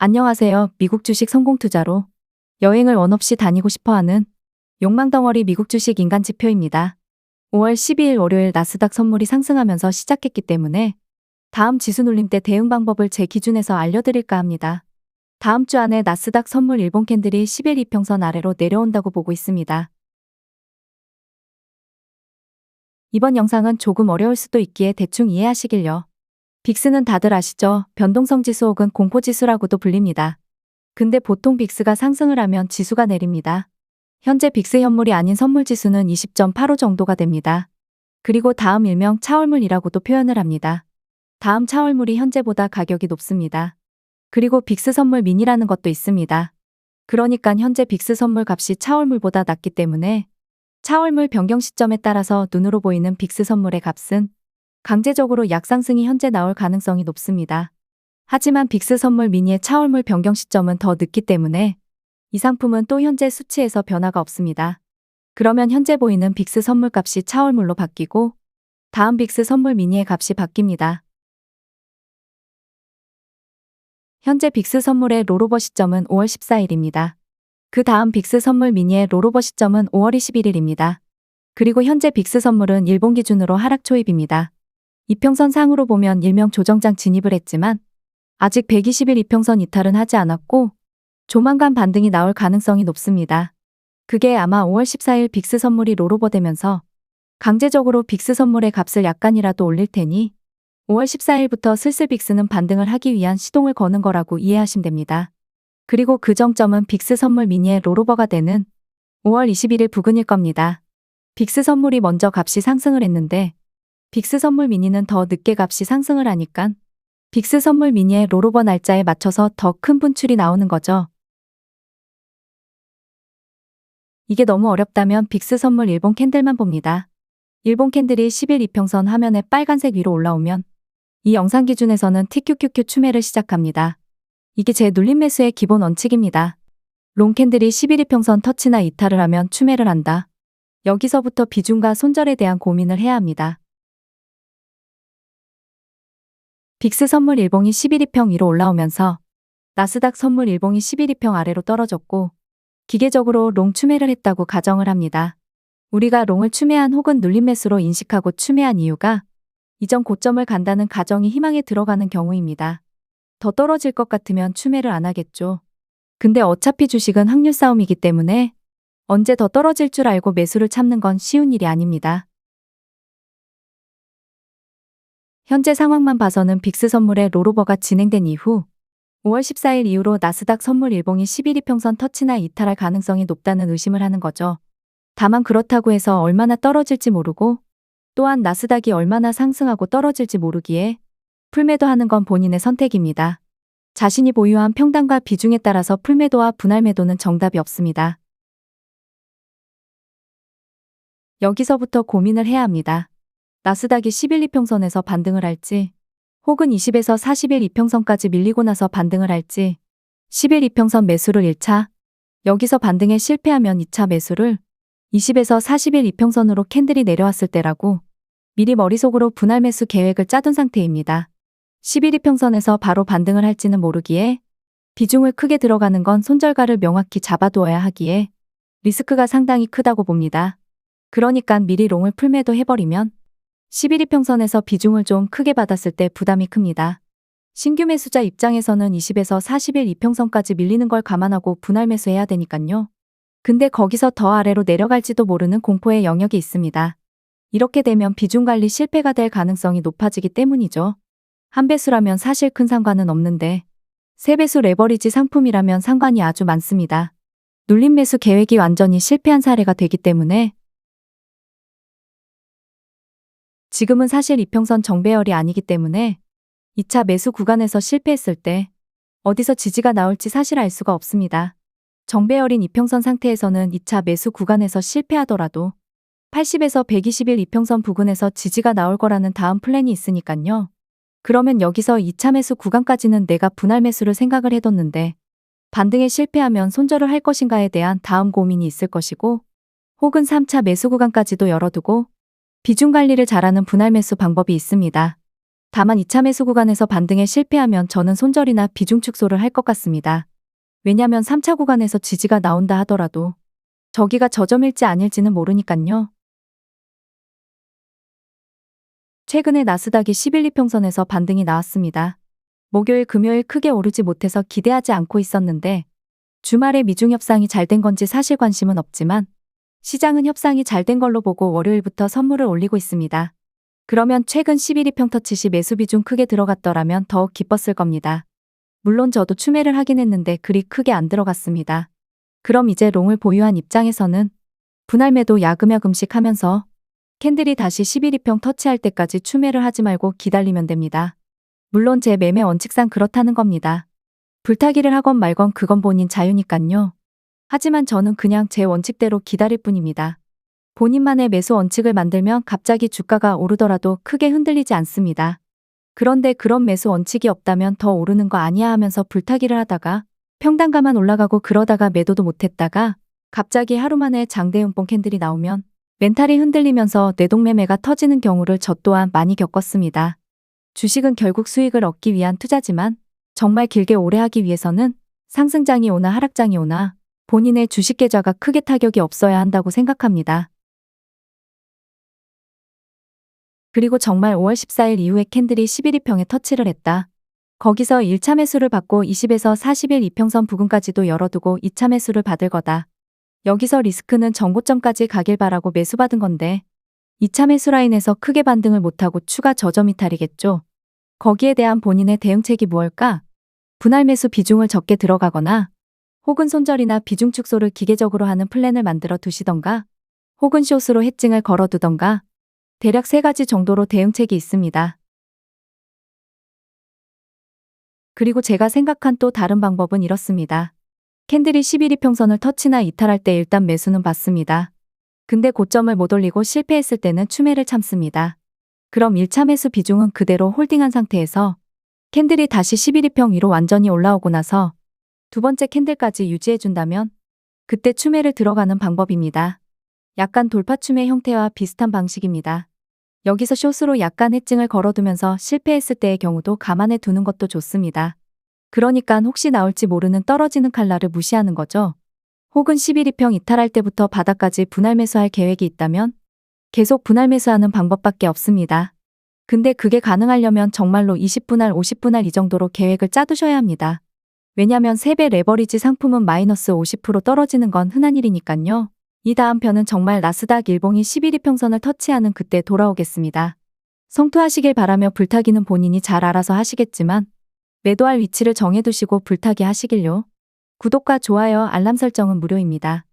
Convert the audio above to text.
안녕하세요. 미국 주식 성공 투자로 여행을 원 없이 다니고 싶어하는 욕망덩어리 미국 주식 인간 지표입니다. 5월 12일 월요일 나스닥 선물이 상승하면서 시작했기 때문에 다음 지수 눌림 때 대응 방법을 제 기준에서 알려드릴까 합니다. 다음 주 안에 나스닥 선물 일본 캔들이 10일 이평선 아래로 내려온다고 보고 있습니다. 이번 영상은 조금 어려울 수도 있기에 대충 이해하시길요. 빅스는 다들 아시죠? 변동성 지수 혹은 공포 지수라고도 불립니다. 근데 보통 빅스가 상승을 하면 지수가 내립니다. 현재 빅스 현물이 아닌 선물 지수는 20.85 정도가 됩니다. 그리고 다음 일명 차월물이라고도 표현을 합니다. 다음 차월물이 현재보다 가격이 높습니다. 그리고 빅스 선물 미니라는 것도 있습니다. 그러니까 현재 빅스 선물 값이 차월물보다 낮기 때문에 차월물 변경 시점에 따라서 눈으로 보이는 빅스 선물의 값은 강제적으로 약상승이 현재 나올 가능성이 높습니다. 하지만 빅스 선물 미니의 차월물 변경 시점은 더 늦기 때문에 이 상품은 또 현재 수치에서 변화가 없습니다. 그러면 현재 보이는 빅스 선물 값이 차월물로 바뀌고 다음 빅스 선물 미니의 값이 바뀝니다. 현재 빅스 선물의 롤오버 시점은 5월 14일입니다. 그 다음 빅스 선물 미니의 롤오버 시점은 5월 21일입니다. 그리고 현재 빅스 선물은 일본 기준으로 하락 초입입니다. 이평선 상으로 보면 일명 조정장 진입을 했지만 아직 120일 이평선 이탈은 하지 않았고 조만간 반등이 나올 가능성이 높습니다. 그게 아마 5월 14일 빅스 선물이 롤오버 되면서 강제적으로 빅스 선물의 값을 약간이라도 올릴 테니 5월 14일부터 슬슬 빅스는 반등을 하기 위한 시동을 거는 거라고 이해하시면 됩니다. 그리고 그 정점은 빅스 선물 미니의 롤오버가 되는 5월 21일 부근일 겁니다. 빅스 선물이 먼저 값이 상승을 했는데 빅스 선물 미니는 더 늦게 값이 상승을 하니까 빅스 선물 미니의 롤오버 날짜에 맞춰서 더 큰 분출이 나오는 거죠. 이게 너무 어렵다면 빅스 선물 일본 캔들만 봅니다. 일본 캔들이 10일 이평선 화면에 빨간색 위로 올라오면 이 영상 기준에서는 TQQQ 추매를 시작합니다. 이게 제 눌림 매수의 기본 원칙입니다. 롱 캔들이 10일 이평선 터치나 이탈을 하면 추매를 한다. 여기서부터 비중과 손절에 대한 고민을 해야 합니다. 빅스 선물 일봉이 11이평 위로 올라오면서 나스닥 선물 일봉이 11이평 아래로 떨어졌고 기계적으로 롱 추매를 했다고 가정을 합니다. 우리가 롱을 추매한 혹은 눌림 매수로 인식하고 추매한 이유가 이전 고점을 간다는 가정이 희망에 들어가는 경우입니다. 더 떨어질 것 같으면 추매를 안 하겠죠. 근데 어차피 주식은 확률 싸움이기 때문에 언제 더 떨어질 줄 알고 매수를 참는 건 쉬운 일이 아닙니다. 현재 상황만 봐서는 빅스 선물의 롤오버가 진행된 이후 5월 14일 이후로 나스닥 선물 일봉이 11이평선 터치나 이탈할 가능성이 높다는 의심을 하는 거죠. 다만 그렇다고 해서 얼마나 떨어질지 모르고 또한 나스닥이 얼마나 상승하고 떨어질지 모르기에 풀매도하는 건 본인의 선택입니다. 자신이 보유한 평단과 비중에 따라서 풀매도와 분할매도는 정답이 없습니다. 여기서부터 고민을 해야 합니다. 나스닥이 11 이평선에서 반등을 할지 혹은 20에서 40일 이평선까지 밀리고 나서 반등을 할지 10일 이평선 매수를 1차, 여기서 반등에 실패하면 2차 매수를 20에서 40일 이평선으로 캔들이 내려왔을 때라고 미리 머릿속으로 분할 매수 계획을 짜둔 상태입니다. 11 이평선에서 바로 반등을 할지는 모르기에 비중을 크게 들어가는 건 손절가를 명확히 잡아두어야 하기에 리스크가 상당히 크다고 봅니다. 그러니까 미리 롱을 풀매도 해버리면 11이평선에서 비중을 좀 크게 받았을 때 부담이 큽니다. 신규 매수자 입장에서는 20에서 40일 이평선까지 밀리는 걸 감안하고 분할 매수해야 되니깐요. 근데 거기서 더 아래로 내려갈지도 모르는 공포의 영역이 있습니다. 이렇게 되면 비중 관리 실패가 될 가능성이 높아지기 때문이죠. 한 배수라면 사실 큰 상관은 없는데 3배수 레버리지 상품이라면 상관이 아주 많습니다. 눌림 매수 계획이 완전히 실패한 사례가 되기 때문에 지금은 사실 이평선 정배열이 아니기 때문에 2차 매수 구간에서 실패했을 때 어디서 지지가 나올지 사실 알 수가 없습니다. 정배열인 이평선 상태에서는 2차 매수 구간에서 실패하더라도 80에서 120일 이평선 부근에서 지지가 나올 거라는 다음 플랜이 있으니깐요. 그러면 여기서 2차 매수 구간까지는 내가 분할 매수를 생각을 해뒀는데 반등에 실패하면 손절을 할 것인가에 대한 다음 고민이 있을 것이고 혹은 3차 매수 구간까지도 열어두고 비중 관리를 잘하는 분할 매수 방법이 있습니다. 다만 2차 매수 구간에서 반등에 실패하면 저는 손절이나 비중 축소를 할 것 같습니다. 왜냐면 3차 구간에서 지지가 나온다 하더라도 저기가 저점일지 아닐지는 모르니깐요. 최근에 나스닥이 11, 2평선에서 반등이 나왔습니다. 목요일, 금요일 크게 오르지 못해서 기대하지 않고 있었는데 주말에 미중 협상이 잘 된 건지 사실 관심은 없지만 시장은 협상이 잘 된 걸로 보고 월요일부터 선물을 올리고 있습니다. 그러면 최근 11, 2평 터치 시 매수 비중 크게 들어갔더라면 더욱 기뻤을 겁니다. 물론 저도 추매를 하긴 했는데 그리 크게 안 들어갔습니다. 그럼 이제 롱을 보유한 입장에서는 분할 매도 야금야금씩 하면서 캔들이 다시 11, 2평 터치할 때까지 추매를 하지 말고 기다리면 됩니다. 물론 제 매매 원칙상 그렇다는 겁니다. 불타기를 하건 말건 그건 본인 자유니깐요. 하지만 저는 그냥 제 원칙대로 기다릴 뿐입니다. 본인만의 매수 원칙을 만들면 갑자기 주가가 오르더라도 크게 흔들리지 않습니다. 그런데 그런 매수 원칙이 없다면 더 오르는 거 아니야 하면서 불타기를 하다가 평단가만 올라가고 그러다가 매도도 못했다가 갑자기 하루 만에 장대음봉 캔들이 나오면 멘탈이 흔들리면서 뇌동매매가 터지는 경우를 저 또한 많이 겪었습니다. 주식은 결국 수익을 얻기 위한 투자지만 정말 길게 오래 하기 위해서는 상승장이 오나 하락장이 오나 본인의 주식 계좌가 크게 타격이 없어야 한다고 생각합니다. 그리고 정말 5월 14일 이후에 캔들이 11, 2평에 터치를 했다. 거기서 1차 매수를 받고 20에서 40일 이평선 부근까지도 열어두고 2차 매수를 받을 거다. 여기서 리스크는 정고점까지 가길 바라고 매수받은 건데 2차 매수 라인에서 크게 반등을 못하고 추가 저점 이탈이겠죠. 거기에 대한 본인의 대응책이 무엇일까? 분할 매수 비중을 적게 들어가거나 혹은 손절이나 비중 축소를 기계적으로 하는 플랜을 만들어 두시던가 혹은 숏으로 해칭을 걸어두던가 대략 3가지 정도로 대응책이 있습니다. 그리고 제가 생각한 또 다른 방법은 이렇습니다. 캔들이 11, 2평선을 터치나 이탈할 때 일단 매수는 받습니다. 근데 고점을 못 올리고 실패했을 때는 추매를 참습니다. 그럼 1차 매수 비중은 그대로 홀딩한 상태에서 캔들이 다시 11, 2평 위로 완전히 올라오고 나서 두 번째 캔들까지 유지해준다면 그때 추매를 들어가는 방법입니다. 약간 돌파 추매 형태와 비슷한 방식입니다. 여기서 숏으로 약간 해칭을 걸어두면서 실패했을 때의 경우도 감안해 두는 것도 좋습니다. 그러니까 혹시 나올지 모르는 떨어지는 칼날을 무시하는 거죠. 혹은 11, 2평 이탈할 때부터 바닥까지 분할 매수할 계획이 있다면 계속 분할 매수하는 방법밖에 없습니다. 근데 그게 가능하려면 정말로 20분할, 50분할 이 정도로 계획을 짜두셔야 합니다. 왜냐면 3배 레버리지 상품은 마이너스 50% 떨어지는 건 흔한 일이니깐요. 이 다음 편은 정말 나스닥 일봉이 11, 2평선을 터치하는 그때 돌아오겠습니다. 성투하시길 바라며 불타기는 본인이 잘 알아서 하시겠지만 매도할 위치를 정해두시고 불타기 하시길요. 구독과 좋아요, 알람 설정은 무료입니다.